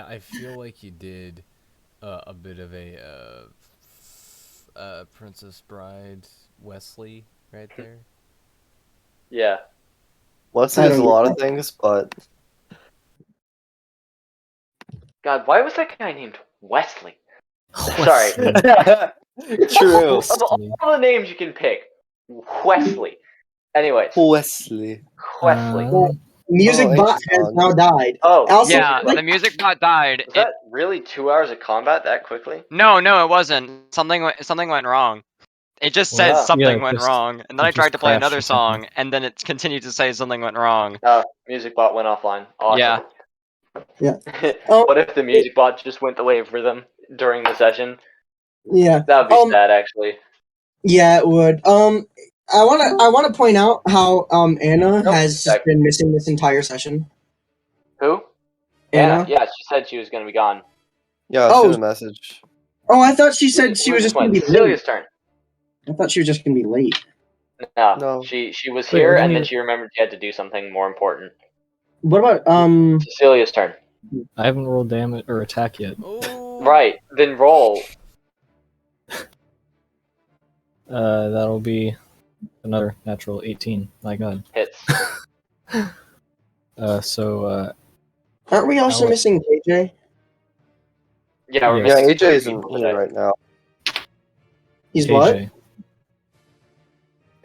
I feel like you did a bit of a Princess Bride Wesley right there. Yeah. Wesley I is a don't lot get of things, but God, why was that guy named Wesley? Sorry. true. Of all the names you can pick, Wesley. Anyways, Wesley. Wesley. Well, Music Oh, Bot ancient has song. now died. Oh, Also, Yeah, like, the music bot died. was that really 2 hours of combat that quickly? No, it wasn't. Something went wrong. It just Well, says Oh. something Yeah, went just- wrong, and then it I tried just to play crashed another or something. song, and then it continued to say something went wrong. Oh, music bot went offline. Awesome. Yeah. Yeah. Oh, What if the music bot just went the way of rhythm during the session? yeah. That would be sad, actually. Yeah, it would. I wanna point out how Anna has just been missing this entire session. Who? Anna. Yeah, she said she was going to be gone. Yeah, Oh. send a message. Oh, I thought she said she was just gonna be late. Cecilia's turn. I thought she was just gonna be late. No, No. she was Wait, here, what do you and then mean? she remembered she had to do something more important. What about Cecilia's turn. I haven't rolled damage or attack yet. Oh. Right, then roll. That'll be another natural 18. My god. Hits. aren't we also Alex- missing KJ? Yeah, we're Yes. Yeah, missing AJ 3 isn't people here today. right now. He's what? AJ.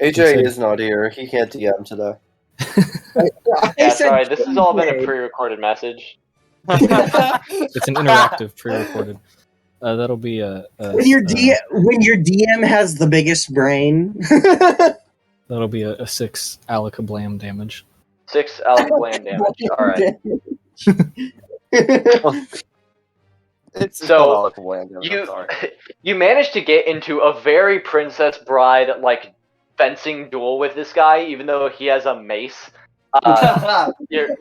AJ said- is not here. He can't DM today. I Yeah, said sorry, this has all been a KJ. pre-recorded message. It's an interactive pre-recorded. That'll be When your DM has the biggest brain. that'll be a 6 alakablam damage. 6 Alec Blam damage. Alright. It's So, not Alec Bland, I'm You sorry. you managed to get into a very Princess Bride like fencing duel with this guy, even though he has a mace. You're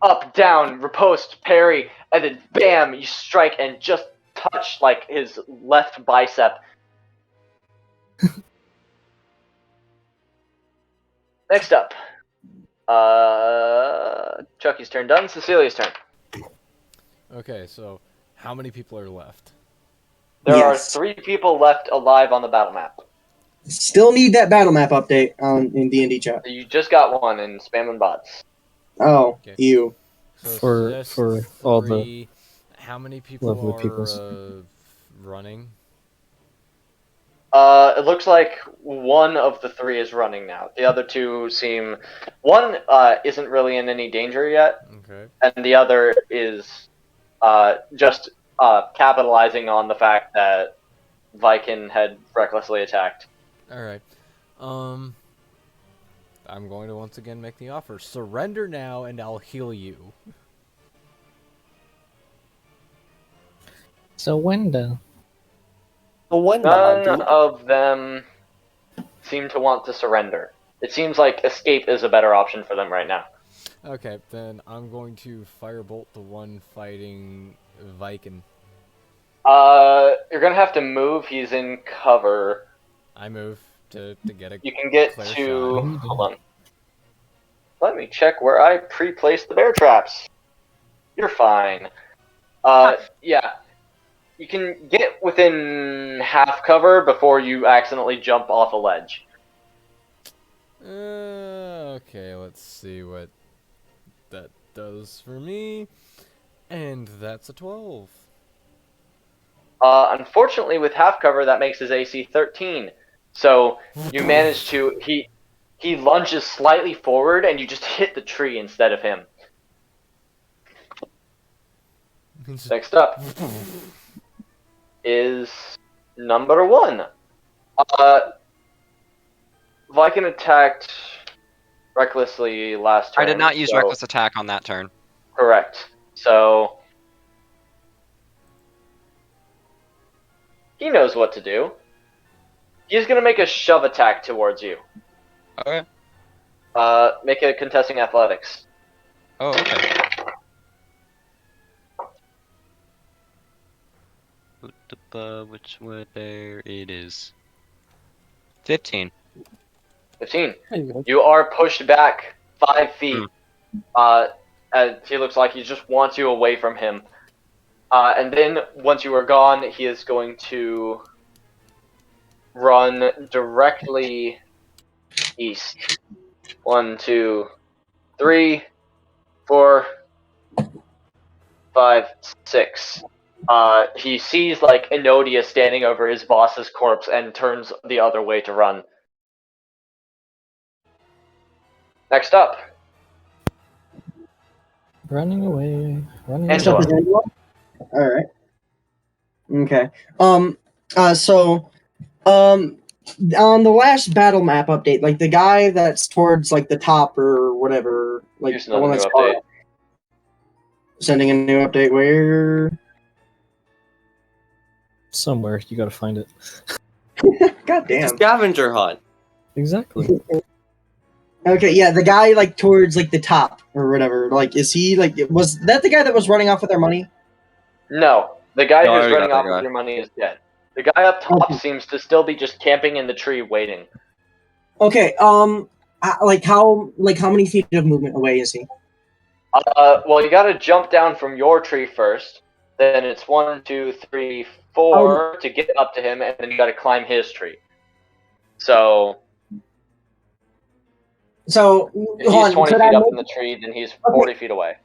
up, down, riposte, parry, and then bam, you strike and just touch like his left bicep. Next up, Chucky's turn done. Cecilia's turn. Okay, so how many people are left? There Yes. are 3 people left alive on the battle map. Still need that battle map update in D&D chat. You just got one in spam and bots. Oh, Okay. you. So For all the 3. How many people lovely are peoples. running? It looks like one of the 3 is running now. The other 2 seem... One isn't really in any danger yet, Okay. and the other is just capitalizing on the fact that Viking had recklessly attacked. Alright. I'm going to once again make the offer. Surrender now and I'll heal you. So Wenda. None of them seem to want to surrender. It seems like escape is a better option for them right now. Okay, then I'm going to firebolt the one fighting Viking. You're gonna have to move. He's in cover. I move to get a You can get clear to... shot. Hold on. Let me check where I pre-placed the bear traps. You're fine. Yeah. You can get within half cover before you accidentally jump off a ledge. Okay, let's see what that does for me. And that's a 12. Unfortunately, with half cover, that makes his AC 13. So you manage to... He lunges slightly forward, and you just hit the tree instead of him. Next up is number 1. Viking attacked recklessly last turn. I did not use so- reckless attack on that turn. Correct. So he knows what to do. He's gonna make a shove attack towards you. Okay. Make a contesting athletics. Oh, okay. Which way there it is? 15. 15. You are pushed back 5 feet. he looks like he just wants you away from him. And then, once you are gone, he is going to run directly east. 1, 2, 3, 4, 5, 6. He sees like Enodia standing over his boss's corpse and turns the other way to run. Next up, Running away. Running Next up Angela. is Angela. All right. Okay. So, on the last battle map update, like the guy that's towards like the top or whatever, like Here's the one another that's new update. sending a new update. Where? Somewhere. You gotta find it. God It's a damn. scavenger hunt. Exactly. Okay, yeah, the guy like towards like the top or whatever. Like, is he like was that the guy that was running off with our money? No, the guy No, I who's already running got off that with guy. your money is dead. The guy up top Okay. seems to still be just camping in the tree waiting. Okay. Like how many feet of movement away is he? Well, you gotta jump down from your tree first. Then it's 1, 2, 3, 4 to get up to him, and then you gotta climb his tree. So So if hold he's on, 20 could feet I up make- in the tree, then he's 40 feet away.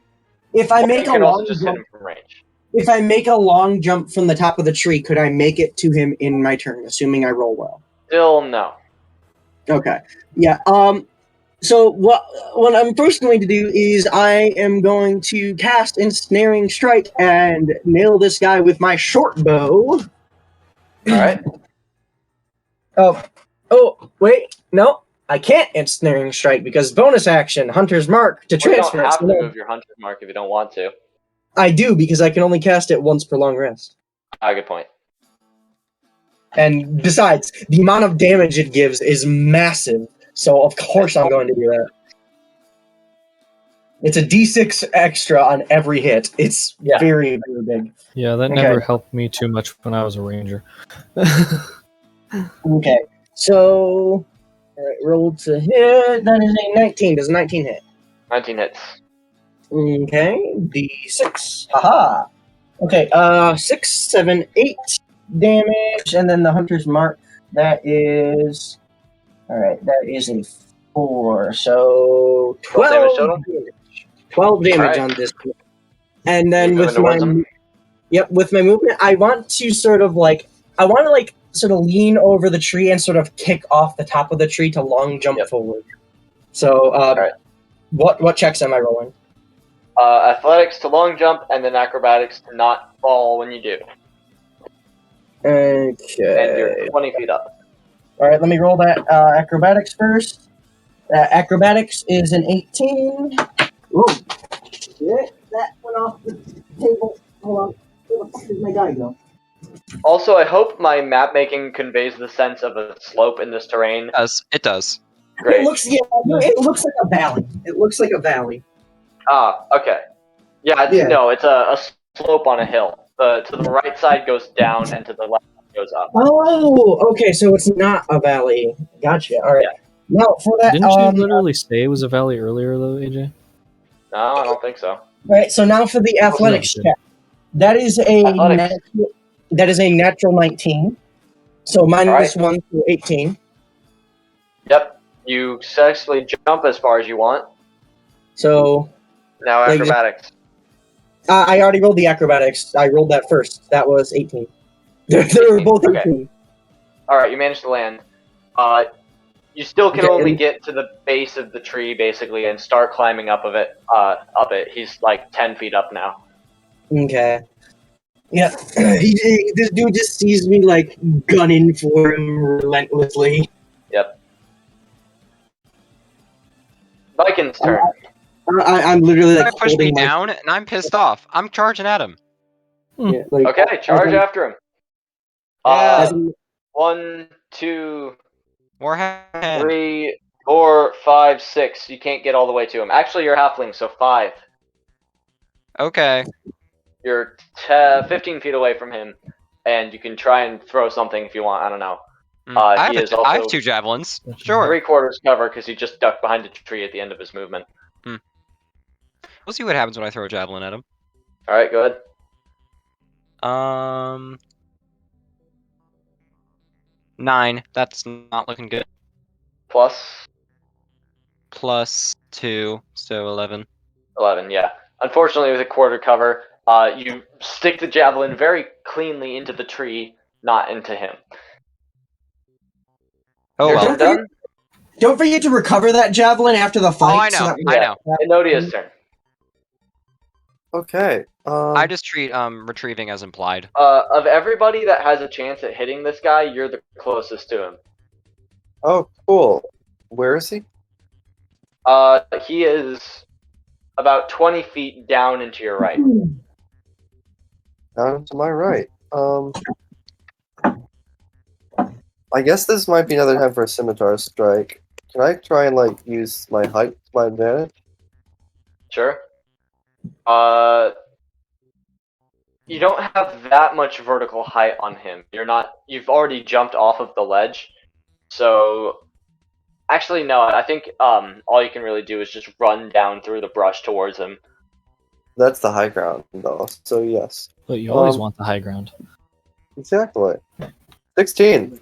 if I Or make you a can also long just hit jump, him from range. if I make a long jump from the top of the tree, could I make it to him in my turn, assuming I roll well? Still no. Okay. Yeah. So what I'm first going to do is I am going to cast Ensnaring Strike and nail this guy with my short bow. Alright. Oh, wait, no, I can't Ensnaring Strike because bonus action, Hunter's Mark to Well, you don't transfer. have So to no, move your hunter's mark if you don't want to. I do because I can only cast it once per long rest. Good point. And besides, the amount of damage it gives is massive. So of course I'm going to do that. It's a D6 extra on every hit. It's very, very big. Yeah, that Okay. never helped me too much when I was a ranger. Okay, so roll to hit. That is a 19. Does a 19 hit? 19 hits. Okay, D6. Haha. Okay, 6, 7, 8 damage, and then the Hunter's Mark. That is. Alright, that is a 4. So 12 damage total? 12 damage Alright. on this. And then You with moving my. towards him? Yep, with my movement, I want to sort of lean over the tree and sort of kick off the top of the tree to long jump forward. So, Alright. what checks am I rolling? Athletics to long jump, and then acrobatics to not fall when you do. And you're Okay. 20 feet up. All right, let me roll that acrobatics first. Acrobatics is an 18. Ooh, shit, that went off the table. Hold on, where the fuck did my die go? Also, I hope my map making conveys the sense of a slope in this terrain. It does. Great. It looks like a valley. It looks like a valley. Okay. Yeah, it's a slope on a hill. To the right side goes down, and to the left goes up. Oh, okay, so it's not a valley. Gotcha. All right. Yeah. Now for that, Didn't you literally say it was a valley earlier, though, AJ? No, I don't think so. right. So now for the athletics good. check. That is a Athletics. natural 19. So minus 1 to 18. Yep. You successfully jump as far as you want. So Now Like- acrobatics. I already rolled the acrobatics. I rolled that first. That was 18. They were both Okay. 18. Alright, you managed to land. You still can Okay, only and- get to the base of the tree, basically, and start climbing up it. He's like 10 feet up now. Okay. Yeah. This dude just sees me like gunning for him relentlessly. Yep. Viking's turn. I'm literally Guy like pushed me holding my down, and I'm pissed off. I'm charging at him. yeah, like, Okay, charge after him. as in- 1, 2, Warhead. 3, 4, 5, 6. You can't get all the way to him. Actually, you're halfling, so 5. Okay. You're 15 feet away from him, and you can try and throw something if you want. I don't know. I He have is I have also 2 javelins. Sure. 3/4 cover because he just ducked behind a tree at the end of his movement. We'll see what happens when I throw a javelin at him. All right, go ahead. 9. That's not looking good. Plus +2, so 11. 11. Yeah. Unfortunately, with a quarter cover, you stick the javelin very cleanly into the tree, not into him. Oh Your well. turn done? Don't forget to recover that javelin after the fight. Oh, I know. I know. Enodia's turn. Okay. I just treat retrieving as implied. Of everybody that has a chance at hitting this guy, you're the closest to him. Oh, cool. Where is he? He is about 20 feet down and to your right. Down to my right. I guess this might be another time for a scimitar strike. Can I try and use my height to my advantage? Sure. You don't have that much vertical height on him. You've already jumped off of the ledge. So, actually, no, I think all you can really do is just run down through the brush towards him. That's the high ground, though. So yes. But you always want the high ground. Exactly. 16.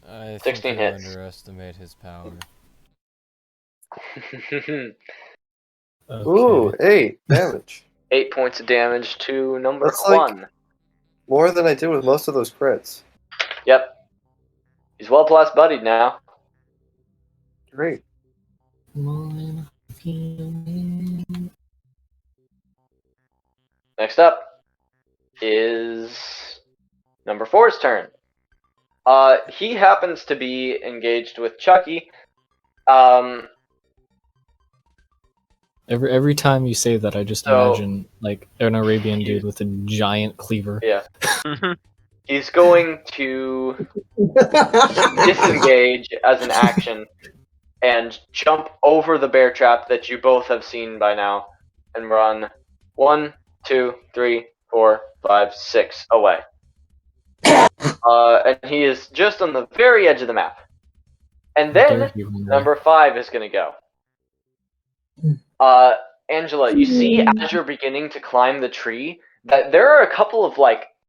I think 16 you hits. underestimate his power. Okay. Ooh, 8 damage. 8 points of damage to number That's like- 1. More than I did with most of those crits. Yep. He's well plus buddied now. Great. Next up is number 4's turn. He happens to be engaged with Chucky. Every time you say that, I just So- imagine like an Arabian dude with a giant cleaver. Yeah. He's going to disengage as an action and jump over the bear trap that you both have seen by now and run 1, 2, 3, 4, 5, 6 away. And he is just on the very edge of the map. And then There he went. number 5 is going to go. Angela, you see as you're beginning to climb the tree that there are a couple of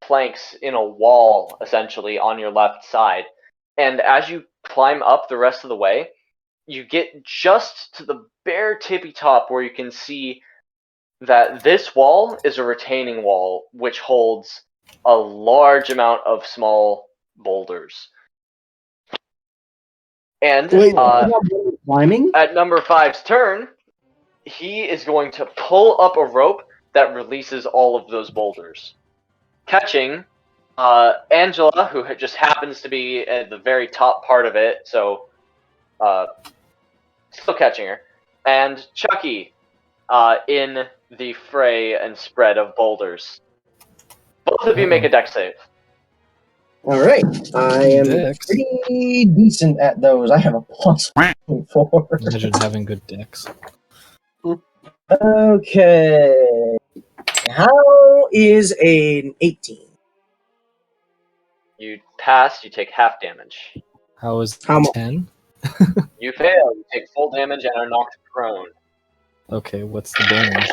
planks in a wall essentially on your left side. And as you climb up the rest of the way, you get just to the bare tippy top where you can see that this wall is a retaining wall which holds a large amount of small boulders. And Wait, climbing? at number 5's turn, he is going to pull up a rope that releases all of those boulders, catching Angela, who just happens to be at the very top part of it, so still catching her, and Chucky in the fray and spread of boulders. Both of you make a dex save. All right, I am Dex. pretty decent at those. I have a +4. Imagine having good decks. Okay, how is an 18? You pass, you take half damage. How is How mu- 10? You fail, you take full damage and are knocked prone. Okay, what's the damage?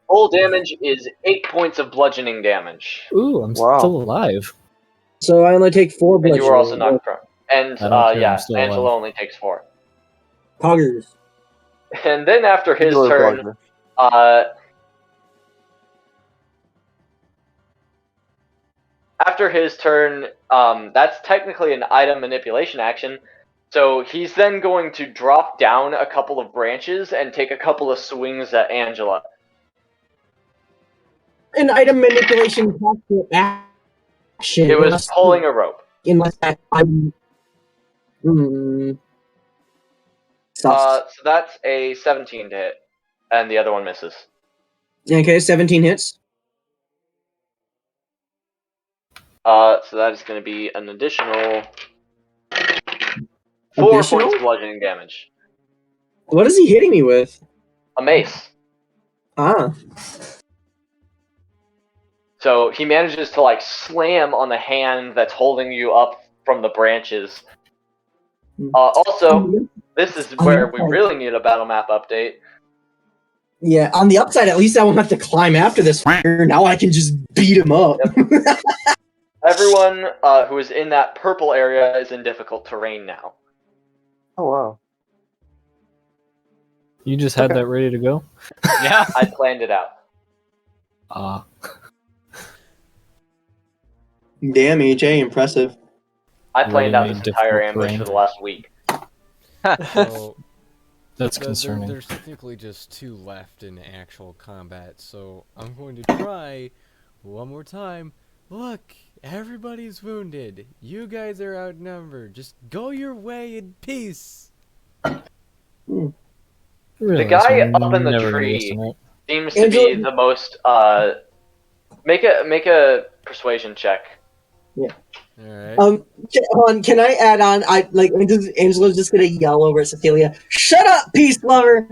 Full damage is 8 points of bludgeoning damage. Ooh, I'm Wow. still alive. So I only take 4 And bludgeoning. you were also knocked prone. And I don't care, yeah, I'm still Angela alive. only takes 4. Poggers. And then after his Singular turn, bludgeoner. after his turn, that's technically an item manipulation action. So he's then going to drop down a couple of branches and take a couple of swings at Angela. An item manipulation action. It was pulling a rope. Unless I'm. So that's a 17 to hit, and the other one misses. Okay, 17 hits. So that is going to be an additional 4 Additional? points of bludgeoning damage. What is he hitting me with? A mace. Ah. So he manages to slam on the hand that's holding you up from the branches. Also, this is where we really need a battle map update. Yeah, on the upside, at least I won't have to climb after this fucker. Now I can just beat him up. Everyone who is in that purple area is in difficult terrain now. Oh wow. You just had Okay. that ready to go? Yeah. I planned it out. Damn, HA, impressive. I You planned already out made this entire difficult ambush terrain. for the last week. So That's concerning. there's technically just 2 left in actual combat, so I'm going to try one more time. Look, everybody's wounded. You guys are outnumbered. Just go your way in peace. You The realize guy we're up in the never gonna tree listen, right? seems to be the most. Make a persuasion check. Alright. Can I add on? Angela's just gonna yell over at Cecilia. Shut up, peace lover.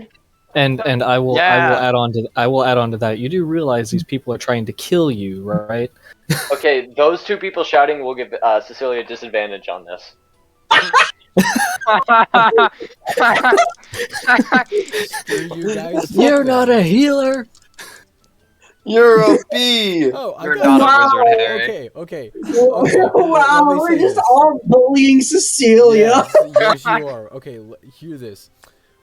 And I will Yeah. add on to that. You do realize these people are trying to kill you, right? Okay, those 2 people shouting will give Cecilia disadvantage on this. Screw you guys. You're not a healer. You're a bee. Oh, I You're got not a it. wizard, Harry. Okay. Wow, let me we're say just this. all bullying Cecilia. Yes, you are. Okay, hear this.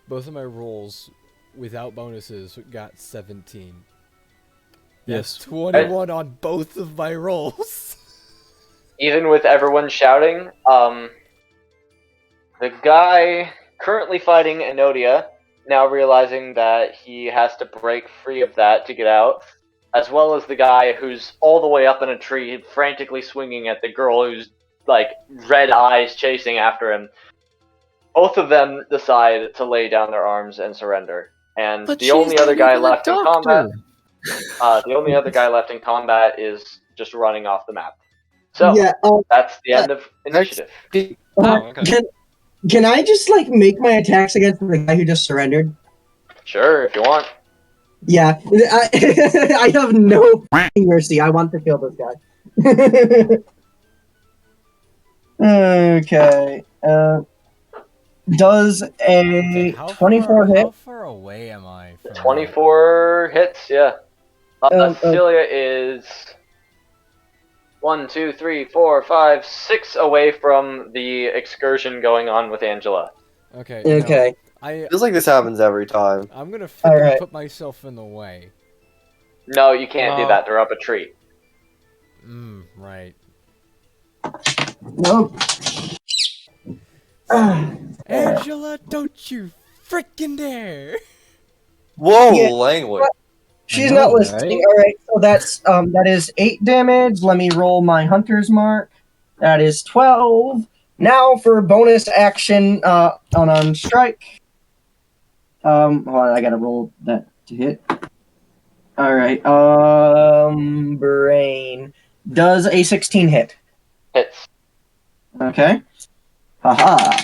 Both of my rolls, without bonuses, got 17. That's Yes. 21 on both of my rolls. Even with everyone shouting, the guy currently fighting Enodia, now realizing that he has to break free of that to get out, as well as the guy who's all the way up in a tree, frantically swinging at the girl who's like red eyes chasing after him. Both of them decide to lay down their arms and surrender. And But the only she's other not guy even a left in combat, doctor. the only other guy left in combat is just running off the map. So Yeah. that's the end of initiative. Oh, okay. Can I just like make my attacks against the guy who just surrendered? Sure, if you want. Yeah, I have no f***ing mercy. I want to kill this guy. Okay. Does Okay, a 24 hit? how far away am I from 24 hits, yeah. Um, Cecilia is 1, 2, 3, 4, 5, 6 away from the excursion going on with Angela. that? Okay. Okay. No, Feels like this happens every time. I'm gonna freaking Alright. put myself in the way. No, you can't do No. that. They're up a tree. Right. Nope. Angela, don't you freaking dare! Whoa, Yeah. language. She's I know, not listening. right? Alright, so that is 8 damage. Let me roll my hunter's mark. That is 12. Now for bonus action on strike. Hold on, I gotta roll that to hit. Alright, brain. Does a 16 hit? Hits. Okay. Haha.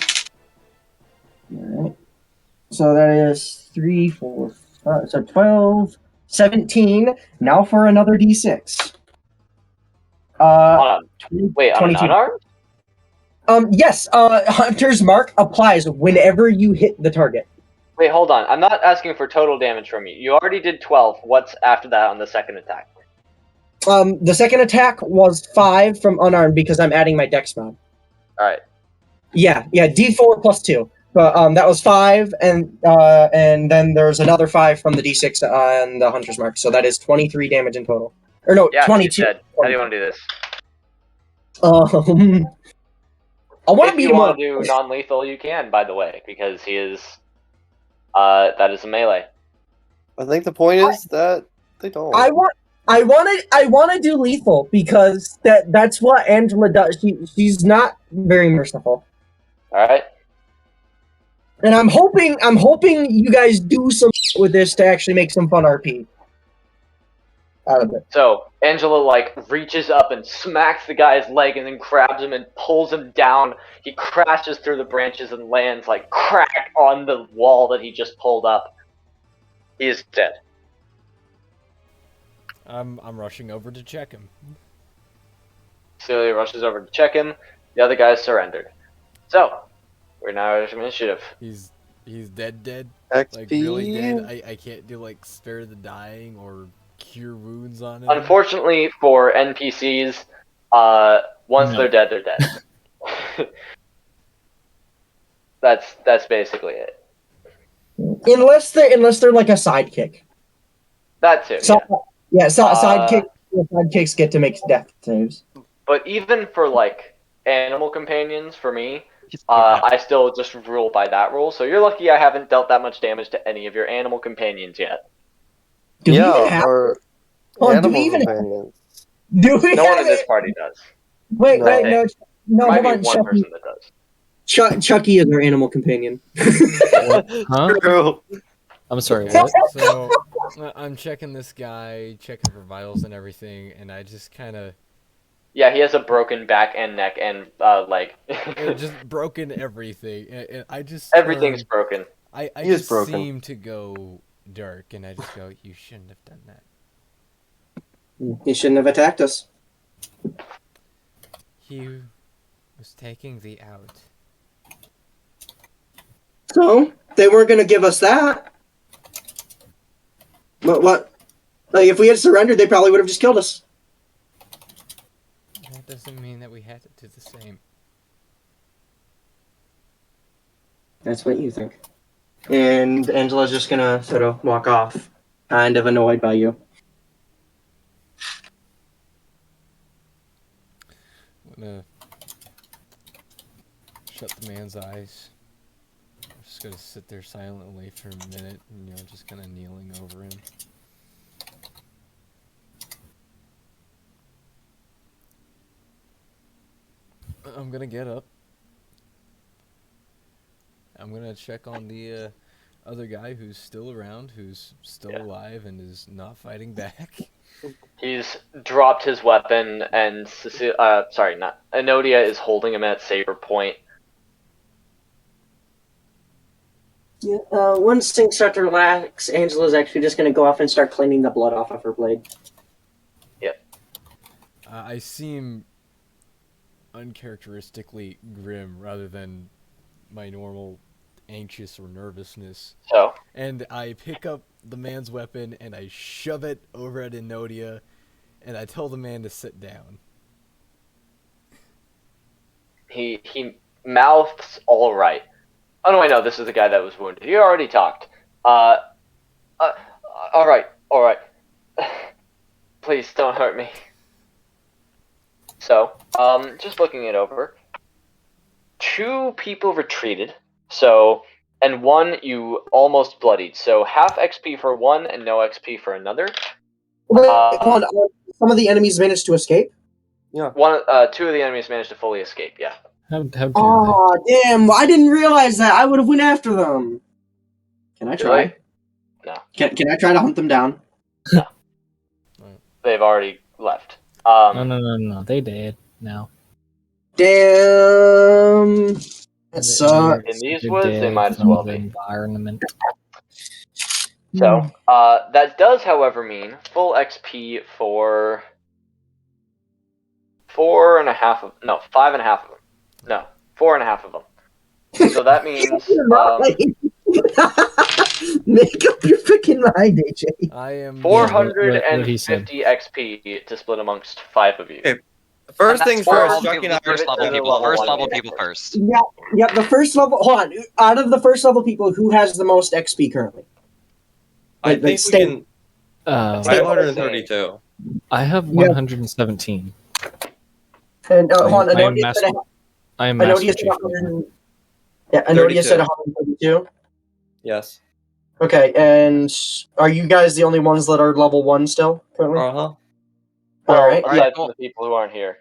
Alright. So that is 3, 4, 5, so 12, 17. Now for another d6. Hold on. 20, Wait, on an 22. unarmed? Yes, Hunter's Mark applies whenever you hit the target. Wait, hold on. I'm not asking for total damage from you. You already did 12. What's after that on the second attack? The second attack was 5 from unarmed because I'm adding my dex mod. Alright. Yeah, d4 plus 2. But that was 5, and then there's another 5 from the d6 on the Hunter's Mark, so that is 23 damage in total. Or no, Yeah, 22. she's dead. How do you want to do this? I want to If beat you him want up. to do non-lethal, you can, by the way, because he is... that is a melee. I think the point is that they don't. I want to do lethal because that's what Angela does. She's not very merciful. Alright? And I'm hoping you guys do some with this to actually make some fun RP out of it. So, Angela, like, reaches up and smacks the guy's leg and then grabs him and pulls him down. He crashes through the branches and lands, like, crack on the wall that he just pulled up. He is dead. I'm rushing over to check him. Celia rushes over to check him. The other guy surrendered. So, we're now at initiative. He's He's dead. XP. Like really dead. I can't do like spare the dying or cure wounds on him. Unfortunately for NPCs, once No. they're dead, they're dead. That's basically it. Unless they're like a sidekick. That too. So, Yeah. sidekicks get to make death saves. But even for like animal companions, for me, I still just rule by that rule. So you're lucky I haven't dealt that much damage to any of your animal companions yet. Do we even have? or Oh, do we animal even? companions. Do we? No one have in this it? party does. Wait, No. wait, There no, might hold be on, one person that does. Chucky is our animal companion. Huh? True. I'm sorry, what? So I'm checking this guy, checking for vitals and everything, and I just kind of Yeah, he has a broken back and neck and leg. just broken everything, and I just Everything's turn, broken. I He is just broken. seem to go dark, and I just go, you shouldn't have done that. He shouldn't have attacked us. He was taking the out. So they weren't going to give us that. What? Like if we had surrendered, they probably would have just killed us. That doesn't mean that we had to do the same. That's what you think. And Angela's just gonna sort of walk off, kind of annoyed by you. I'm gonna shut the man's eyes. I'm just gonna sit there silently for a minute, and just kind of kneeling over him. I'm gonna get up. I'm gonna check on the other guy who's still around, who's still alive and is not fighting back. He's dropped his weapon, and Enodia is holding him at saber point. Yeah. Once things start to relax, Angela's actually just gonna go off and start cleaning the blood off of her blade. I seem uncharacteristically grim rather than my normal anxious or nervousness. So And I pick up the man's weapon and I shove it over at Enodia, and I tell the man to sit down. he mouths all right. Oh no, I know this is the guy that was wounded. You already talked. All right. Please don't hurt me. So, just looking it over. 2 people retreated. So, and 1 you almost bloodied. So half XP for 1 and no XP for another. Wait, hold on. Some of the enemies managed to escape. Yeah. 2 of the enemies managed to fully escape. Yeah. How dare Oh, damn! I didn't realize that. I would have went after them. Can I try? Really? No. Can I try to hunt them down? They've already left. they? No. They did. No. Damn. That sucks. In these They're woods, they dead might as from well the be. environment. So, that does, however, mean full XP for 4.5 of, no, 5.5 of them. No, 4.5 of them. So that means, Make up your freaking mind, AJ. I am 450 XP to split amongst 5 of you. Okay. First things first, Chucky and I First Give it level to people. level First 1 level people people first. Yeah, the first level. Hold on. Out of the first level people, who has the most XP currently? I think we can. I have Stay- 132. I have 117. And hold on, I am Enodia master. said, I am Enodia master said chief. 100. Yeah, Enodia said 32. 132. Yes. Okay, and are you guys the only ones that are level 1 still currently? Uh-huh. Well, Alright. aside from the people who aren't here.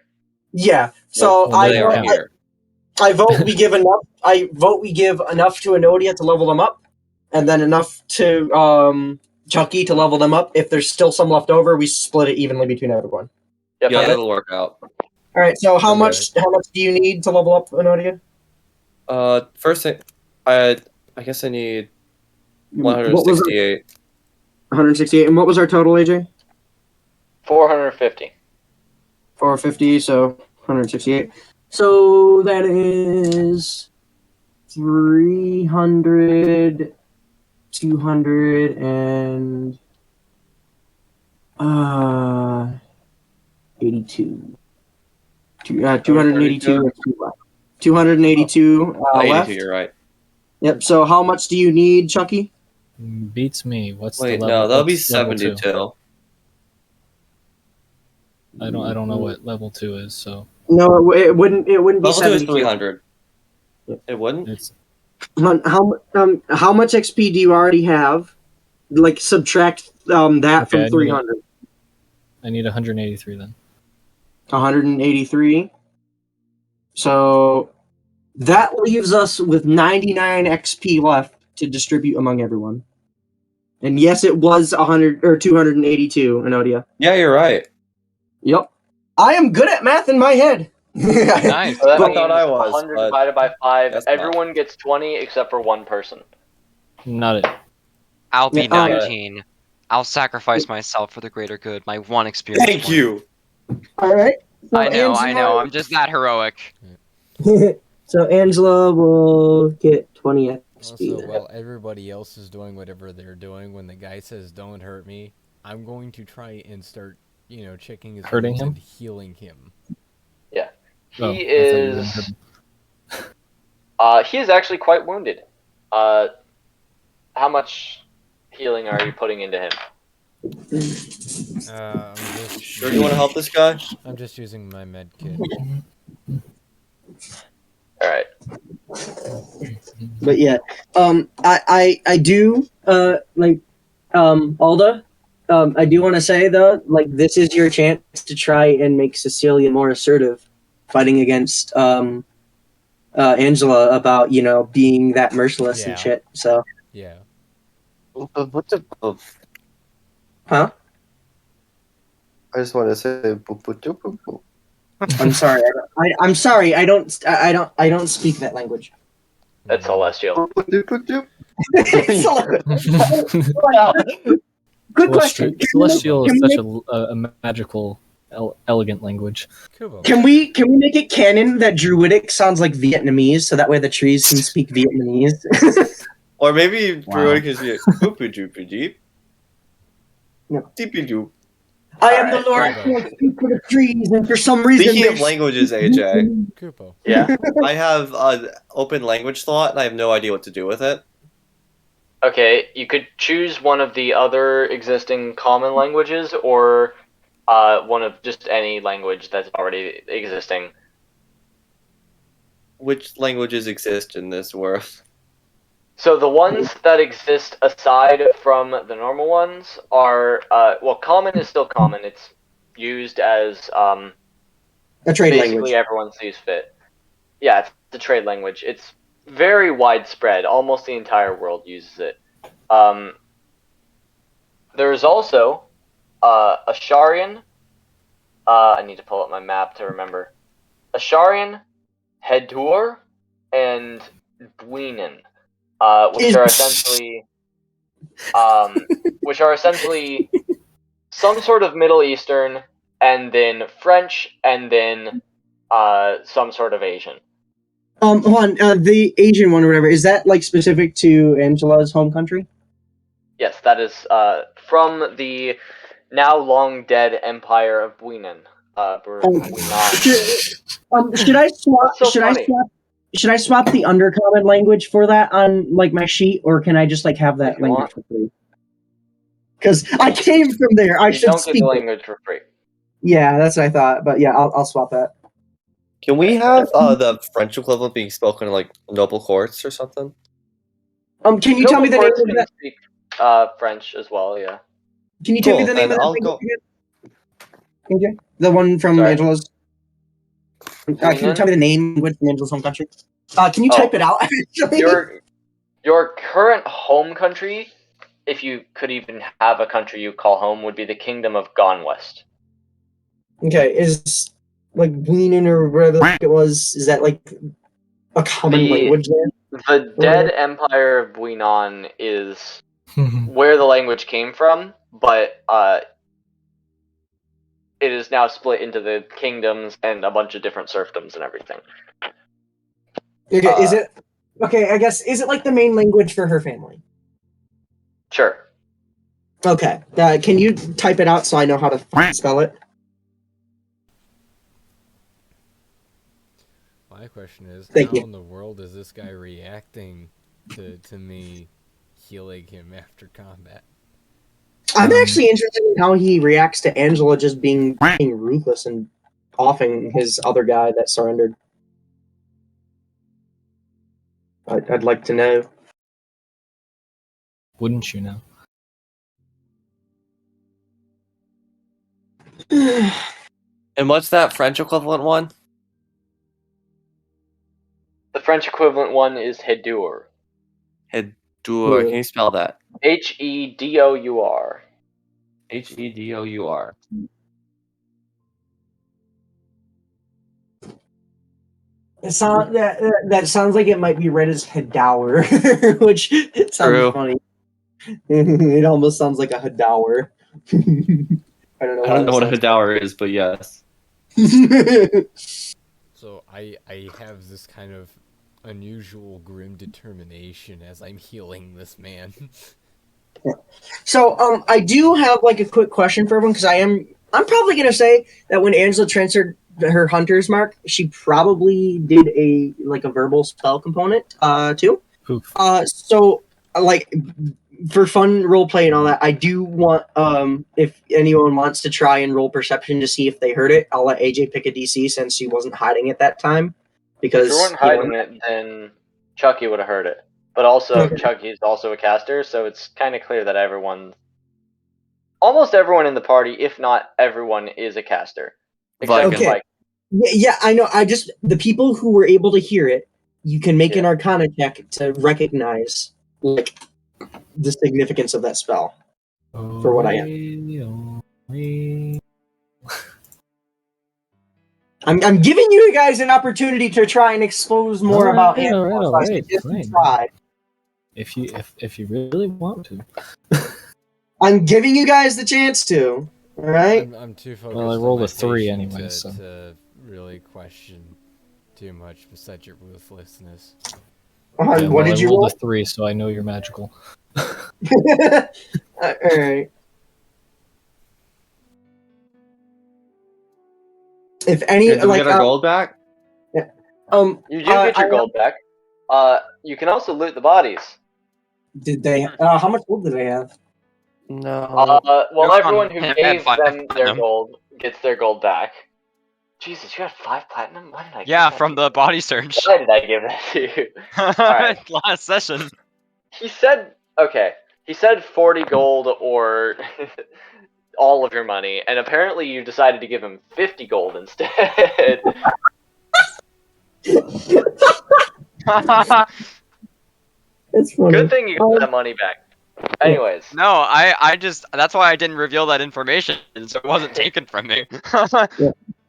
Yeah. So Well, they are here. I vote we give enough. I vote we give enough to Enodia to level them up, and then enough to Chucky to level them up. If there's still some left over, we split it evenly between everyone. Yep, Yeah, yep. that'll work out. All right. So how Okay. much? How much do you need to level up Enodia? First thing, I guess I need What was it? 168. 168. And what was our total, AJ? 450. 450. So 168. So that is 300, 200, and 82. 282 left. 282 82, left. you're right. Yep. So how much do you need, Chucky? Beats me. What's the Wait, level? no, that'll be what's level 2? 72. I don't know what level 2 is, so No, it wouldn't be Level 2 is 72. 300. Yep. It wouldn't? it's How much XP do you already have? Like subtract that Okay, from 300. I need 183 then. 183. So that leaves us with 99 XP left to distribute among everyone. And yes, it was 100 or 282, Enodia. Yeah, you're right. Yep. I am good at math in my head. Nice. So that I means thought I was, 100 but divided by 5. guess not. Everyone gets 20 except for one person. Not it. I'll be Yeah, 19. I'll sacrifice myself for the greater good. My one experience. Thank point. you. All right. So I know. Angela- I'm just that heroic. So Angela will get 20 XP. Also, while everybody else is doing whatever they're doing, when the guy says "Don't hurt me," I'm going to try and start, checking his Hurting wounds him? and healing him. Yeah. Oh, I thought He you were is. gonna hurt him. He is actually quite wounded. How much healing are you putting into him? I'm just Sure you want to help this guy? I'm just using my med kit. All right. But yeah, I do Alda. I do want to say though, like this is your chance to try and make Cecilia more assertive, fighting against Angela about being that merciless and Yeah. shit. So, Yeah. What the? huh? I just want to say. Boop, boop, boop, boop, boop. I'm sorry. I'm sorry. I don't speak that language. That's celestial. Boop, boop, boop, boop. Good question. Celestial Can is we such a magical, elegant language. Kubo. Can we make it canon that Druidic sounds like Vietnamese, so that way the trees can speak Vietnamese? Or maybe Wow. Druidic is boopy doopy deep. No. Deepy doop. I am the Alright, Lord who speaks to the trees, and for some reason Speaking of they- languages, AJ, Kupo. Yeah. I have an open language slot and I have no idea what to do with it. Okay, you could choose one of the other existing common languages or one of just any language that's already existing. Which languages exist in this world? So the ones that exist aside from the normal ones are, common is still common. It's used as a trade basically language. everyone sees fit. Yeah, it's a trade language. It's very widespread. Almost the entire world uses it. There's also Asharian. I need to pull up my map to remember. Asharian, Hedur, and Dweenan, which are essentially some sort of Middle Eastern, and then French, and then some sort of Asian. Hold on, the Asian one or whatever, is that like specific to Angela's home country? Yes, that is from the now long dead Empire of Buinan. Should I swap? What's so should funny? I swap? Should I swap the undercommon language for that on like my sheet, or can I just like have that If you language want. for free? Because I came from there, I You should don't get speak the it. language for free. Yeah, that's what I thought. But yeah, I'll swap that. Can we have the French equivalent being spoken in like noble courts or something? Can you tell me the name Noble of courts that? can speak French as well, yeah. Can you tell me Cool, the name then of that I'll language go- again? Okay. The one from Sorry? Angela's. Can you Buinan? tell me the name of Angela's home country? Can you type it out? Actually? Your current home country, if you could even have a country you call home, would be the Kingdom of Gone West. Okay, is like Weenan or whatever the fuck it was, is that like a common The- language there? The dead Empire of Buinan is where the language came from, but it is now split into the kingdoms and a bunch of different serfdoms and everything. Okay, is it Okay, I guess, is it like the main language for her family? Sure. Okay. Can you type it out so I know how to spell it? My question is, Thank how you. in the world is this guy reacting to me healing him after combat? I'm actually interested in how he reacts to Angela just being ruthless and offing his other guy that surrendered. I'd like to know. Wouldn't you know? And what's that French equivalent one? The French equivalent one is Hedour. Hedour. Can you spell that? Hedour. Hedour. That sounds like it might be read as Hedour, which sounds True. funny. It almost sounds like a Hedour. I don't know. I don't know what a Hedour is, but yes. So I have this kind of unusual grim determination as I'm healing this man. So, I do have like a quick question for everyone because I'm probably gonna say that when Angela transferred her hunter's mark, she probably did a verbal spell component too. Oof. So like for fun role play and all that, I do want if anyone wants to try and roll perception to see if they heard it, I'll let AJ pick a DC since she wasn't hiding at that time. Because If you weren't hiding it, then Chucky would have heard it. But also, Okay. Chucky's also a caster, so it's kind of clear that almost everyone in the party, if not everyone, is a caster. Except Viking. Okay. Viking. Yeah, I know. The people who were able to hear it, you can make an Arcana check to recognize like the significance of that spell. For what I am. I'm giving you guys an opportunity to try and expose more about Angela. So I suggest you try. If you really want to. I'm giving you guys the chance to. All right. I'm too focused Well, I on rolled my a 3 patient anyway, so. to really question too much besides your ruthlessness. Yeah, What did I you rolled roll? a 3, so I know you're magical. All right. If any, Did we get our gold back? You do get your gold back. You can also loot the bodies. Did they? How much gold did they have? No. Well, everyone who Him gave had 5 them their platinum. gold gets their gold back. Jesus, you had 5 platinum? Why did I give Yeah, that from to the you? body search. Why did I give that to you? Alright. Last session. He said 40 gold or all of your money, and apparently you decided to give him 50 gold instead. It's funny. Good thing you got that money back. Anyways. No, I just that's why I didn't reveal that information, so it wasn't taken from me.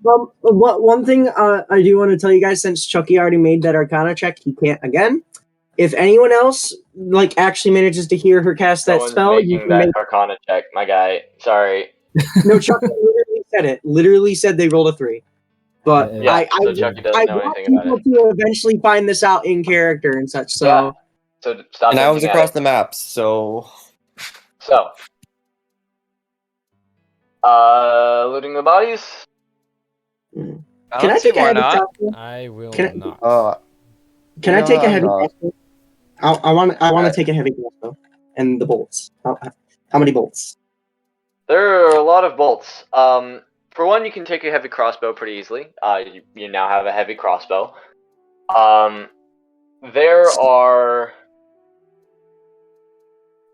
One thing I do want to tell you guys, since Chucky already made that Arcana check, he can't again. If anyone else actually manages to hear her cast that Someone's spell, you making can that make. Arcana check, my guy. Sorry. No, Chucky literally said it. Literally said they rolled a 3. But Yeah, so Chucky doesn't know want anything about people it. to eventually find this out in character and such. So. Yeah. So stop. And I was hinting at across it. the maps, so. Looting the bodies. Can I don't I see take a why heavy not. crossbow? I will Can I- not. Can I take a heavy no. crossbow? I want to Alright. take a heavy crossbow and the bolts. How many bolts? There are a lot of bolts. For one, you can take a heavy crossbow pretty easily. You now have a heavy crossbow. There are.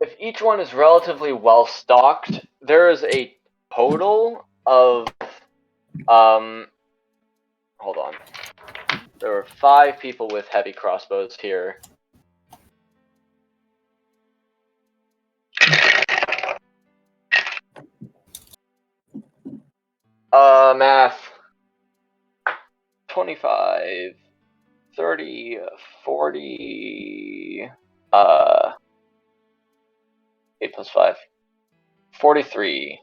If each one is relatively well stocked, there is a total of. Hold on. There are 5 people with heavy crossbows here. Math. 25, 30, 40, 8 plus 5. 43,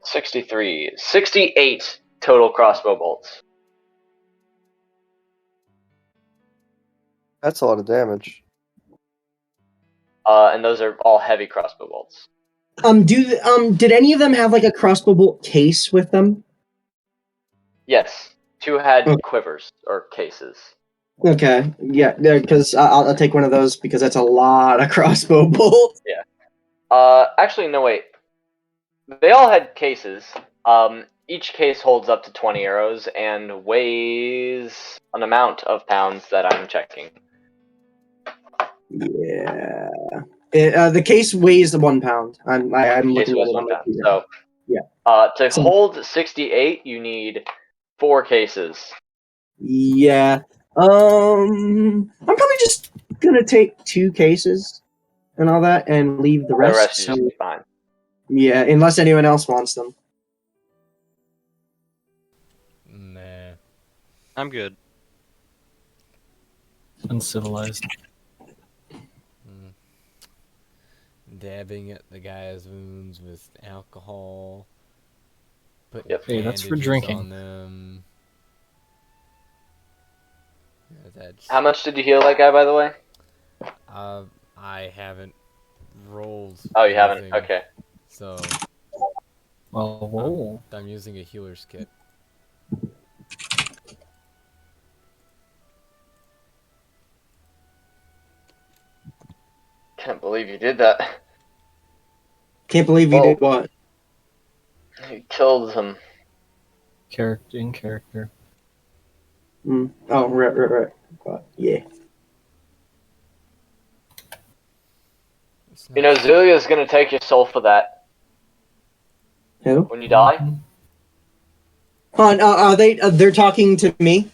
63, 68 total crossbow bolts. That's a lot of damage. And those are all heavy crossbow bolts. Did any of them have like a crossbow bolt case with them? Yes, 2 had Okay. quivers or cases. Okay, yeah, because I'll take one of those because that's a lot of crossbow bolts. Actually, no, wait. They all had cases. Each case holds up to 20 arrows and weighs an amount of pounds that I'm checking. Yeah. The case weighs 1 pound. I'm Case looking at weighs it 1 on my pound. computer. So, Yeah. to So- hold 68, you need 4 cases. Yeah. I'm probably just gonna take 2 cases and all that and leave the The rest. rest is So usually fine. yeah, unless anyone else wants them. Nah. I'm good. Uncivilized. Mm. Dabbing at the guy's wounds with alcohol. Putting Yep. Hey, that's for bandages drinking. on them. Yeah, that's, How much did you heal that guy, by the way? I haven't rolled. Oh, you haven't? anything, Okay. So Well, whoa. I'm using a healer's kit. Can't believe you did that. Can't believe you Whoa. did what? You killed him. Character in character. Oh, right. Yeah. It's You not know, Zilia's gonna take your soul for that Who? when you die. Are they? They're talking to me,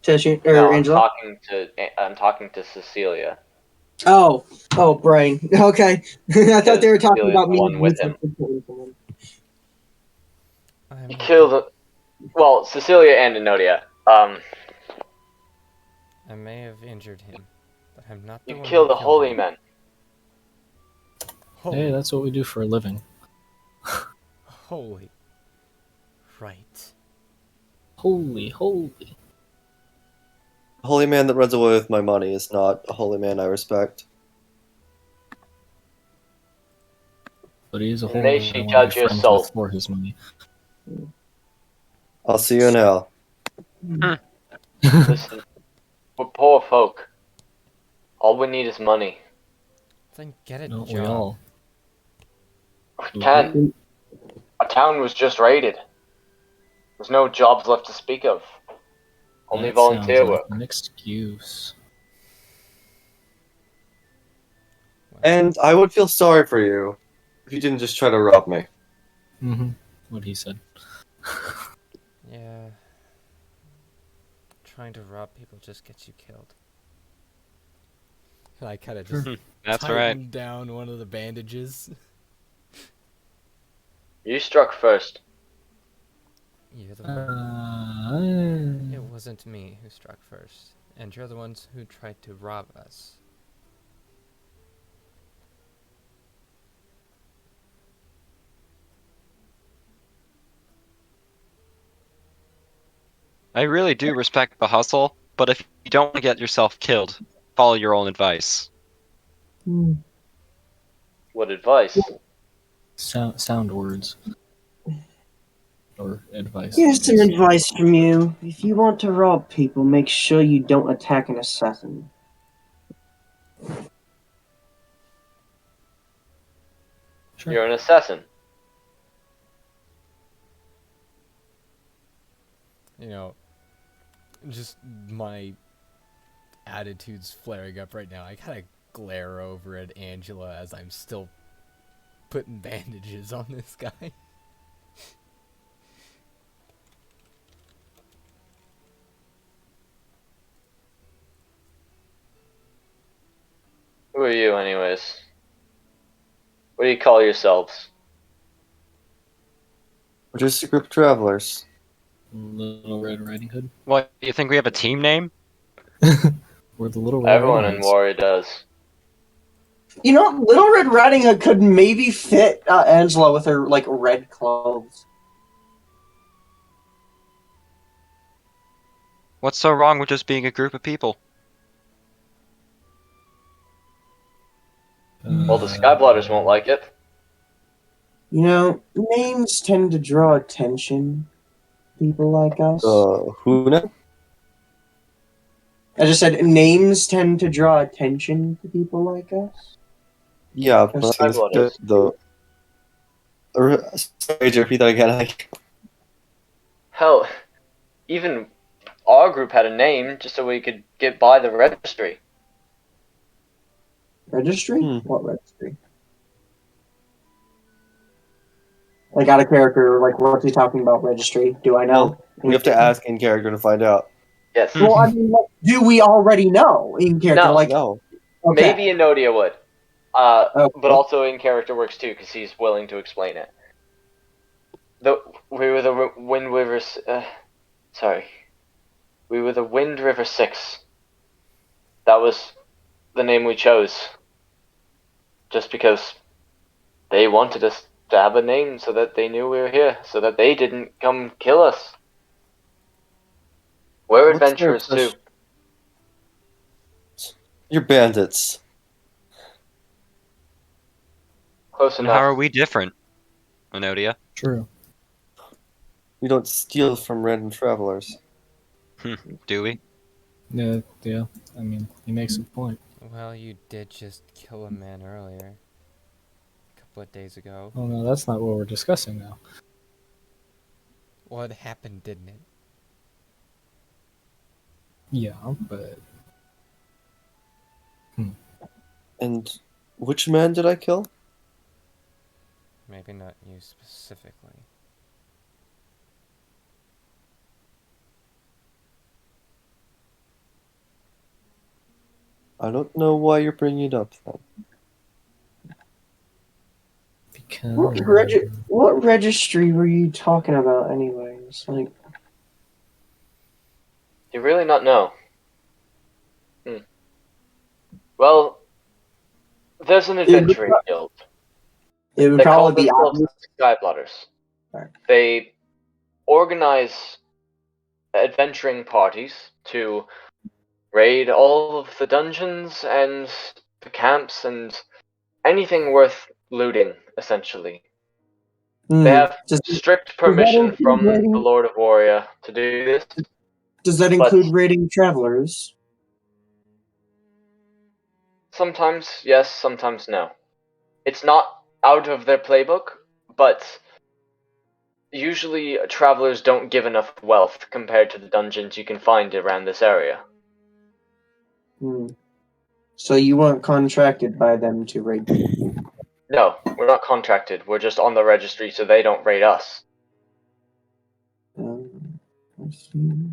No, Angela. I'm talking to Cecilia. Oh, Brian. Okay, I thought they were talking Cecilia's about the me. one with him. I'm You not killed, well, Cecilia and Enodia. I may have injured him, but I'm not the You one killed who the killed holy him. men. Holy, Hey, that's what we do for a living. holy. Right. Holy, holy. A holy man that runs away with my money is not a holy man I respect. But he is a And holy may man she I want judge to be your friends soul. with for his money. I'll see you in hell. Listen, we're poor folk. All we need is money. Then get a Don't job. we all? We can't. Our town was just raided. There's no jobs left to speak of. Only That volunteer sounds like work. an excuse. And I would feel sorry for you if you didn't just try to rob me. Mm-hmm. What he said. Yeah. Trying to rob people just gets you killed. I kind of just That's tightened right. down one of the bandages. You struck first. You're the one. It Uh, wasn't me who struck first, and you're the ones who tried to rob us. I really do respect the hustle, but if you don't want to get yourself killed, follow your own advice. What advice? sound words. Or advice. Here's some advice from you. If you want to rob people, make sure you don't attack an assassin. Sure. You're an assassin. You know, just my attitude's flaring up right now. I kind of glare over at Angela as I'm still putting bandages on this guy. Who are you, anyways? What do you call yourselves? We're just a group of travelers. Little Red Riding Hood. What, you think we have a team name? We're the Little Red Everyone Riding in Hoods. Warrior does. You know, Little Red Riding Hood could maybe fit Angela with her like red clothes. What's so wrong with just being a group of people? Well, the Skyblotters won't like it. You know, names tend to draw attention. People like us. Who now? I just said names tend to draw attention to people like us. Yeah, The but it's good Skyblotters. though. Sorry, to repeat that again. Hell, even our group had a name just so we could get by the registry. Registry? Hmm. What registry? Like out of character, like what's he talking about? Registry? Do I know? Well, we have to ask in character to find out. Yes. Well, I mean, like, do we already know in character? No. Like, No. okay. Maybe Enodia would. Okay. But also in character works too, because he's willing to explain it. We were the Wind River. We were the Wind River 6. That was the name we chose. Just because they wanted us to have a name so that they knew we were here, so that they didn't come kill us. We're What's their adventurers too. You're bandits. Close And enough. how are we different, Enodia? True. We don't steal from random travelers. Do we? Yeah. I mean, he makes a point. Well, you did just kill a man earlier. A couple of days ago. Oh no, that's not what we're discussing now. Well, it happened, didn't it? Yeah, but And which man did I kill? Maybe not you specifically. I don't know why you're bringing it up then. because What registry were you talking about, anyways? Like, Do you really not know? Well, there's an adventuring guild. it would They call probably be themselves obvious. the Skyblotters. Right. They organize adventuring parties to raid all of the dungeons and the camps and anything worth looting, essentially. They have strict permission include from the raiding? Lord of Warrior to do this. Does that include raiding travelers? Sometimes yes, sometimes no. It's not out of their playbook, but usually travelers don't give enough wealth compared to the dungeons you can find around this area. So you weren't contracted by them to raid people? No, we're not contracted. We're just on the registry so they don't raid us. I see.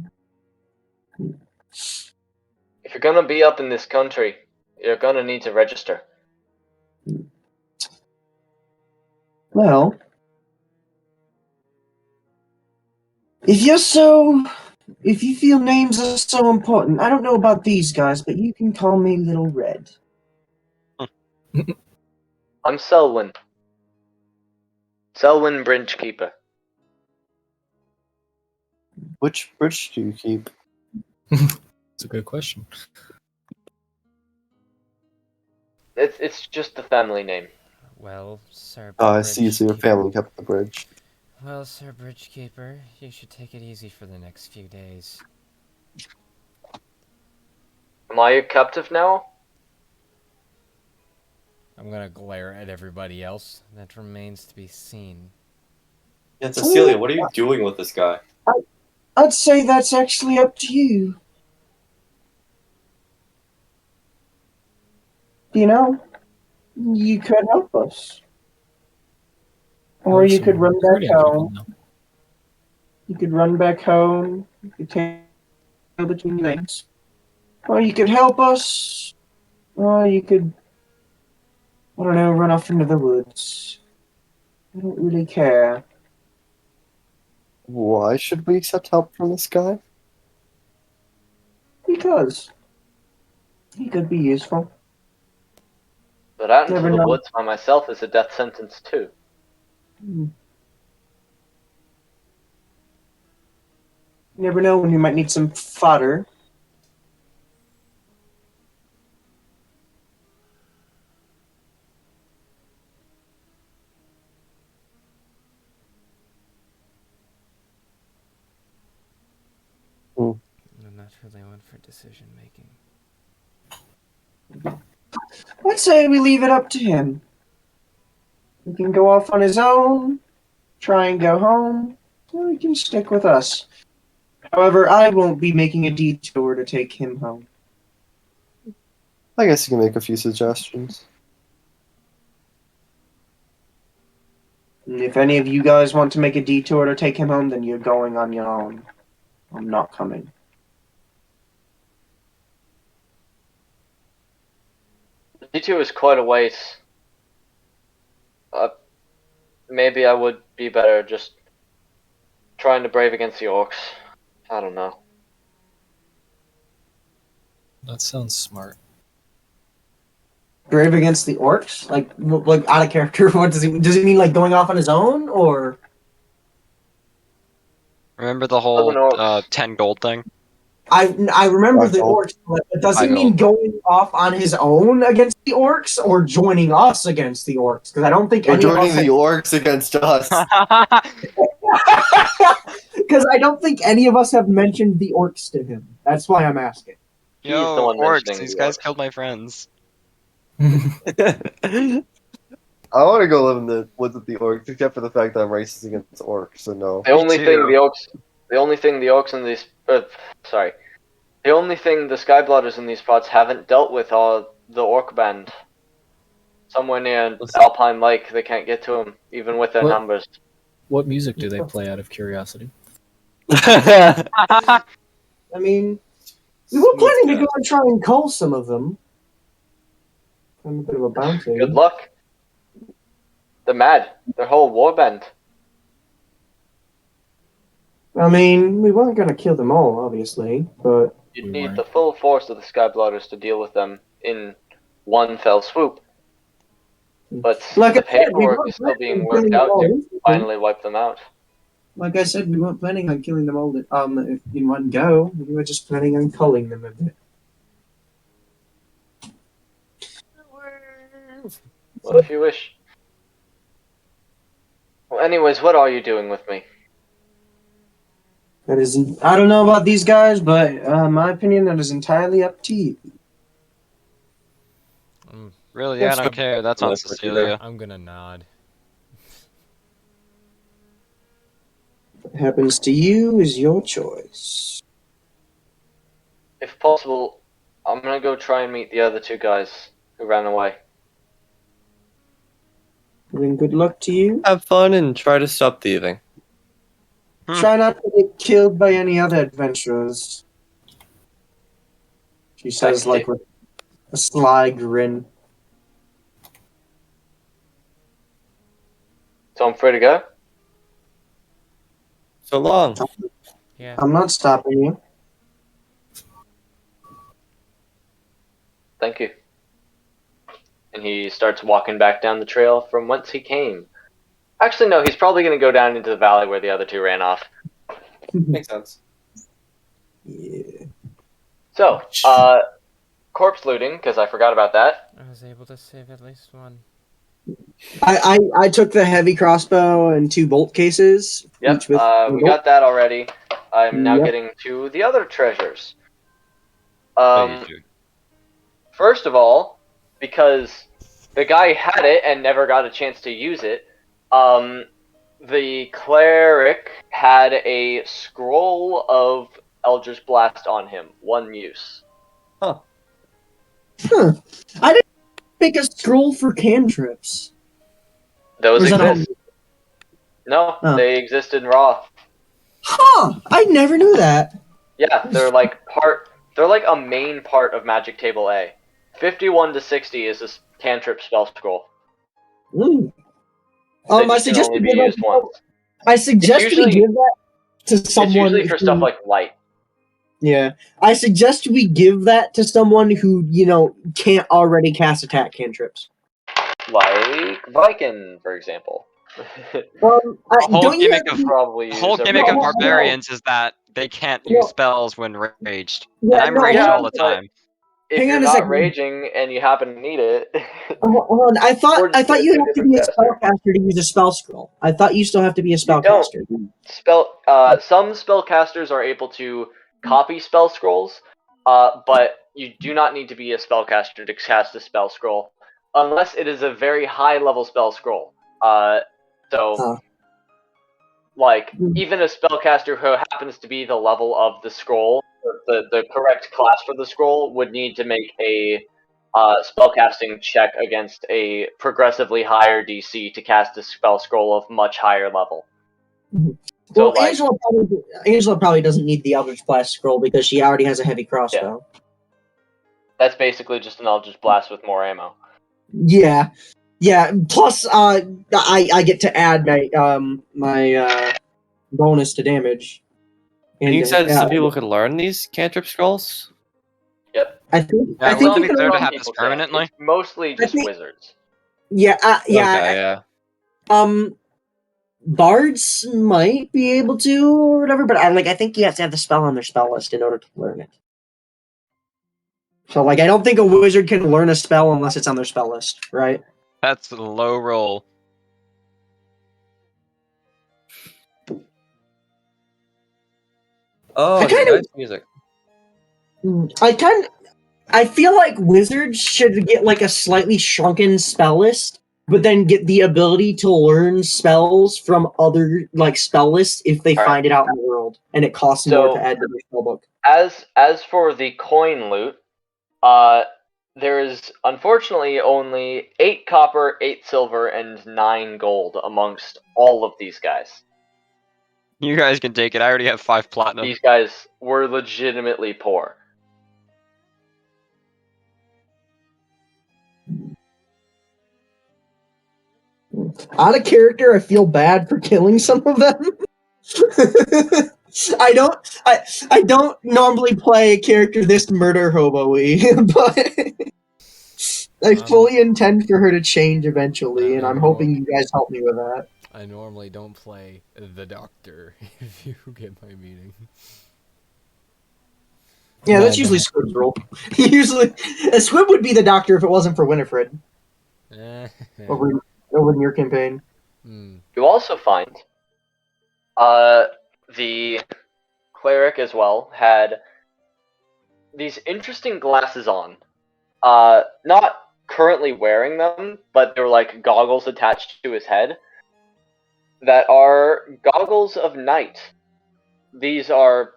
If you're gonna be up in this country, you're gonna need to register. Well, if you feel names are so important, I don't know about these guys, but you can call me Little Red. I'm Selwyn. Selwyn Bridgekeeper. Which bridge do you keep? it's a good question. It's just the family name. Well, Sir Oh, I see. So your Bridgekeeper- family kept the bridge. Well, Sir Bridgekeeper, you should take it easy for the next few days. Am I a captive now? I'm gonna glare at everybody else. That remains to be seen. Yeah, Cecilia, what are you doing with this guy? I'd say that's actually up to you. You know, you could help us. Or Helps you in could run back recruiting people home. now. You could run back home. You could take between legs. Or you could help us. Or you could, I don't know, run off into the woods. I don't really care. Why should we accept help from this guy? Because he could be useful. But out into Never the know. woods by myself is a death sentence too. You never know when you might need some fodder. who they want for decision making. I'd say we leave it up to him. He can go off on his own, try and go home, or he can stick with us. However, I won't be making a detour to take him home. I guess you can make a few suggestions. And if any of you guys want to make a detour to take him home, then you're going on your own. I'm not coming. The D2 is quite a ways. Maybe I would be better just trying to brave against the orcs. I don't know. That sounds smart. Brave against the orcs? Like out of character? What does he mean? Like going off on his own, or? Remember the whole orcs. 10 gold thing? I remember the Gold. orcs, but does I he mean gold. going off on his own against the orcs, or joining us against the orcs? Because I don't think We're any of us. joining the orcs against us. Because I don't think any of us have mentioned the orcs to him. That's why I'm asking. He's the Yo, one orcs, mentioning these the guys orcs. killed my friends. I want to go live in the woods with the orcs, except for the fact that I'm racist against orcs, so no. The only too. thing the orcs in these, the only thing the Skyblooders in these parts haven't dealt with are the orc band. Somewhere near Alpine Lake, they can't get to them, even with their What? numbers. What music do they play out of curiosity? I mean, we were planning to go and try and cull some of them. I'm a bit of a bounty. Good luck. They're mad. They're whole warband. I mean, we weren't going to kill them all, obviously, but You'd We need weren't. the full force of the Skyblooders to deal with them in one fell swoop. But like the I said, we paperwork weren't is still planning being on killing worked them out all to instantly. finally wipe them out. Like I said, we weren't planning on killing them all in one go. We were just planning on culling them a bit. Well, if you wish. Well, anyways, what are you doing with me? That is, I don't know about these guys, but my opinion, that is entirely up to you. Really, Yes, I don't care. That's on Look what you Cecilia. I'm gonna nod. What happens to you is your choice. If possible, I'm gonna go try and meet the other two guys who ran away. Then good luck to you. Have fun and try to stop thieving. Try not to get killed by any other adventurers. She says, Thank like you. with a sly grin. So I'm free to go? So long. Yeah. I'm not stopping you. Thank you. And he starts walking back down the trail from whence he came. Actually, no, he's probably going to go down into the valley where the other two ran off. Makes sense. Yeah. So, corpse looting, because I forgot about that. I was able to save at least one. I took the heavy crossbow and 2 bolt cases. Yep, each with we got that already. I'm now Yep. getting to the other treasures. Please, dude. First of all, because the guy had it and never got a chance to use it, the cleric had a scroll of Eldritch Blast on him. 1 use. Huh. I didn't make a scroll for cantrips. Those Or is that a exist. No, Oh. they exist in Raw. Huh! I never knew that. Yeah, they're like a main part of Magic Table A. 51 to 60 is this cantrip spell scroll. Mm. They I just can suggest only we be give used that. once. I suggest usually- we give that to someone. It's usually for who, stuff like light. Yeah, I suggest we give that to someone who can't already cast attack cantrips. Like Viking, for example. The whole Don't you gimmick have of to- Probably the use whole a gimmick of raw barbarians is that they can't No. use spells when raged. Yeah, And I'm no, raged yeah, all the but- time. If Hang you're on a not second. raging and you happen to need it, Hold on. I Or thought just get you a have to be a different caster. spellcaster to use a spell scroll. I thought you still have to be a don't. spellcaster. some spellcasters are able to copy spell scrolls, but you do not need to be a spellcaster to cast a spell scroll, unless it is a very high level spell scroll. So, like, even a spellcaster who happens to be the level of the scroll, the correct class for the scroll, would need to make a spellcasting check against a progressively higher DC to cast a spell scroll of much higher level. So, Well, Angela probably doesn't need the Eldritch Blast scroll because she already has a heavy crossbow. that's basically just an Eldritch Blast with more ammo. Yeah. Plus, I get to add my bonus to damage. And you said some people could learn these cantrip scrolls? Yep. I think Yeah, I think wouldn't you it be can. better to Some have this people can. permanently? It's mostly just think- wizards. Yeah, Okay, yeah. Bards might be able to or whatever, but I think you have to have the spell on their spell list in order to learn it. So, I don't think a wizard can learn a spell unless it's on their spell list, right? That's a low roll. Oh, I kinda- nice music. I feel like wizards should get a slightly shrunken spell list, but then get the ability to learn spells from other spell lists if they All right. find it out in the world, and it costs more to add to their spellbook. As for the coin loot, there is unfortunately only 8 copper, 8 silver, and 9 gold amongst all of these guys. You guys can take it. I already have 5 platinum. These guys were legitimately poor. Out of character, I feel bad for killing some of them. I don't normally play a character this murder hobo-y, but I fully intend for her to change eventually, and I'm hoping you guys help me with that. I normally don't play the Doctor, if you get my meaning. Yeah, No, that's I usually don't. Squib's role. Usually, Squib would be the doctor if it wasn't for Winifred over in your campaign. You also find the cleric as well had these interesting glasses on. Not currently wearing them, but they're like goggles attached to his head that are goggles of night. These are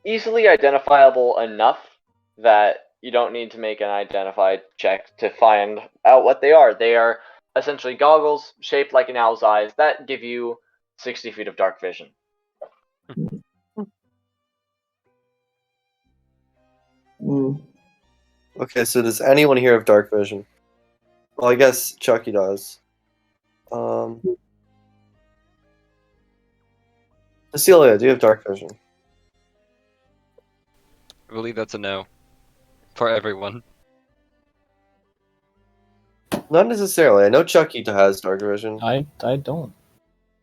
easily identifiable enough that you don't need to make an identify check to find out what they are. They are essentially goggles shaped like an owl's eyes that give you 60 feet of dark vision. Okay, so does anyone here have dark vision? Well, I guess Chucky does. Cecilia, do you have dark vision? I believe that's a no. For everyone. Not necessarily. I know Chucky has dark vision. I don't.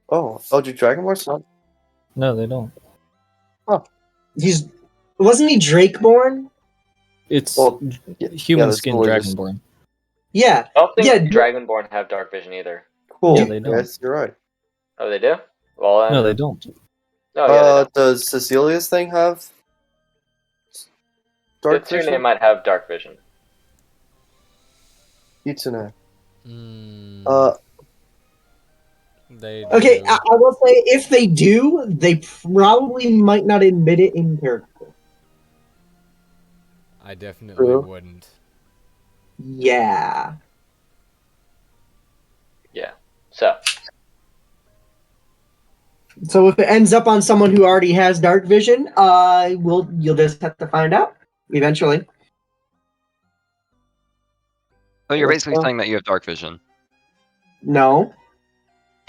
Oh, do Dragonborns not? No, they don't. Wasn't he Drakeborn? It's Yeah, human that's skin totally just- dragonborn. Yeah. I don't think Yeah, Dragonborn have dark vision either. Cool. Yeah, they don't. Yes, you're right. Oh, they do? Well, then... No, they don't. Oh, yeah, they don't. Does Cecilia's thing have dark Kitsune vision? might have dark vision. Kitsune. They Okay, do. I will say if they do, they probably might not admit it in character. I definitely True. wouldn't. Yeah. Yeah. So, So if it ends up on someone who already has dark vision, you'll just have to find out eventually. So you're What's basically that? saying that you have dark vision. No,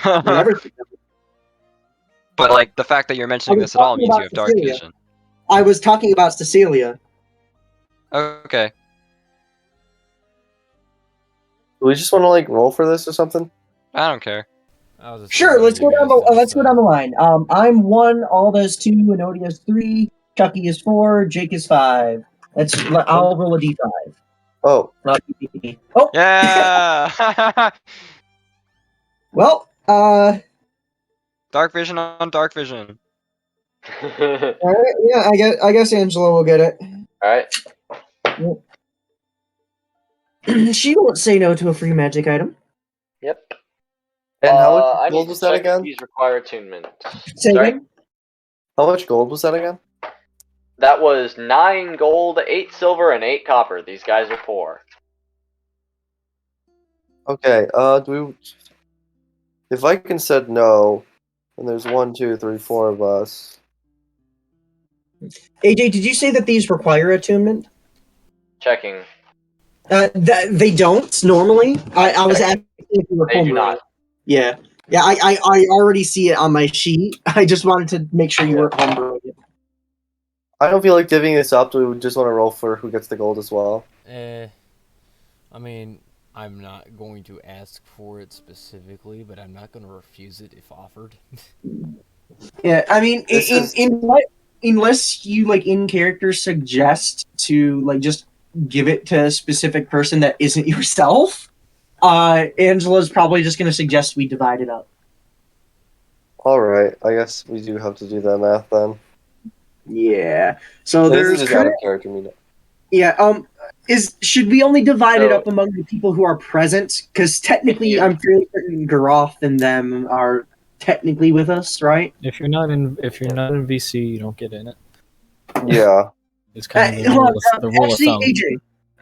whatever. But like the fact that you're mentioning this at all means you have dark Cecilia. vision. I was talking about Cecilia. Okay. Do we just want to roll for this or something? I don't care. I was just Sure, let's go letting down you guys let's go decide. down the line. I'm 1, Alda's 2, Enodia is 3, Chucky is 4, Jake is 5. I'll roll a d5. Oh, Oh, Yeah. well, Dark vision on dark vision. All right, yeah, I guess Angela will get it. Alright. She won't say no to a free magic item. Yep. And how much I need gold to was that check if again? these require attunement. Say Sorry? again? How much gold was that again? That was 9 gold, 8 silver, and 8 copper. These guys are poor. Okay, if Viking said no, and there's 1, 2, 3, 4 of us. AJ, did you say that these require attunement? Checking. They don't normally. I was asking if you were They do not. Yeah. Yeah, I already see it on my sheet. I just wanted to make sure you weren't homebrewing it. I don't feel like divvying this up. We would just want to roll for who gets the gold as well. I mean, I'm not going to ask for it specifically, but I'm not going to refuse it if offered. Yeah, I mean, This unless you like in character suggest to like just give it to a specific person that isn't yourself, Angela's probably just going to suggest we divide it up. Alright, I guess we do have to do that math then. Yeah. So This is there's just out of character, me. yeah. Should we only divide it So- up among the people who are present? Because technically, you- I'm fairly certain Garoth and them are technically with us, right? If you're not in VC, you don't get in it. Yeah. It's kind of Hold on, the rule of thumb.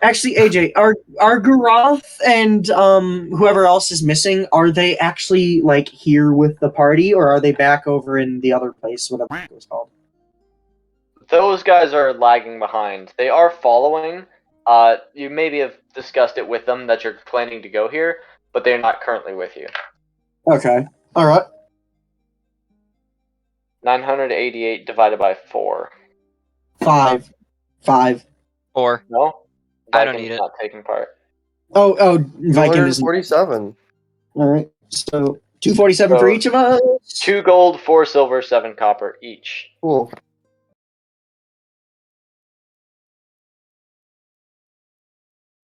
Actually, AJ, are Garoth and whoever else is missing? Are they actually like here with the party, or are they back over in the other place, whatever it was called? Those guys are lagging behind. They are following. You maybe have discussed it with them that you're planning to go here, but they're not currently with you. Okay, all right. 988 divided by 4. Five. Or No? I don't Viking's need it. not taking part. Oh, Viking is 247. all right. So 247 for So- each of us. 2 gold, 4 silver, 7 copper each. Cool.